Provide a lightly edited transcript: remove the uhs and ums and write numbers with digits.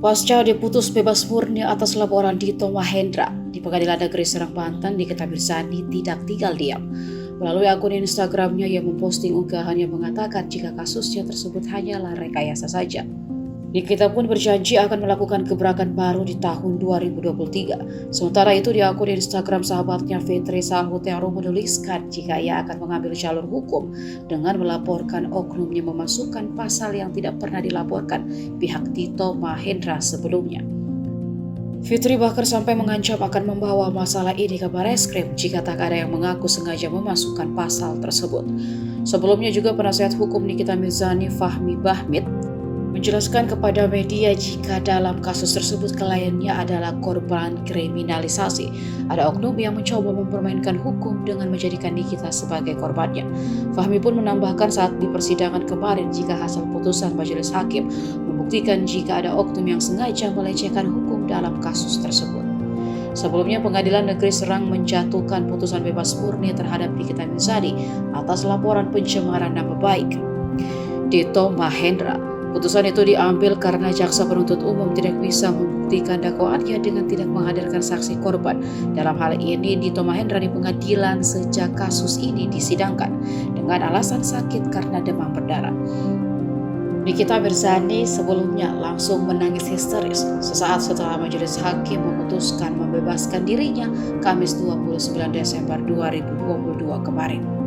Pasca diputus bebas murni atas laporan Dito Mahendra di Pengadilan Negeri Serang, Banten, Nikita Mirzani tidak tinggal diam. Melalui akun Instagramnya, ia memposting unggahan yang mengatakan jika kasusnya tersebut hanyalah rekayasa saja. Nikita pun berjanji akan melakukan gebrakan baru di tahun 2023. Sementara itu di akun Instagram sahabatnya Fitri Salhutero menuliskan jika ia akan mengambil jalur hukum dengan melaporkan oknum yang memasukkan pasal yang tidak pernah dilaporkan pihak Dito Mahendra sebelumnya. Fitri bahkan sampai mengancam akan membawa masalah ini ke Bareskrim jika tak ada yang mengaku sengaja memasukkan pasal tersebut. Sebelumnya juga penasihat hukum Nikita Mirzani, Fahmi Bahmid, menjelaskan kepada media jika dalam kasus tersebut kliennya adalah korban kriminalisasi. Ada oknum yang mencoba mempermainkan hukum dengan menjadikan Nikita sebagai korbannya. Fahmi pun menambahkan saat di persidangan kemarin jika hasil putusan majelis hakim membuktikan jika ada oknum yang sengaja melecehkan hukum dalam kasus tersebut. Sebelumnya Pengadilan Negeri Serang menjatuhkan putusan bebas murni terhadap Nikita Mirzani atas laporan pencemaran nama baik Dito Mahendra. Putusan itu diambil karena jaksa penuntut umum tidak bisa membuktikan dakwaannya dengan tidak menghadirkan saksi korban. Dalam hal ini Dito Mahendra di pengadilan sejak kasus ini disidangkan dengan alasan sakit karena demam berdarah. Nikita Mirzani sebelumnya langsung menangis histeris sesaat setelah majelis hakim memutuskan membebaskan dirinya Kamis 29 Desember 2022 kemarin.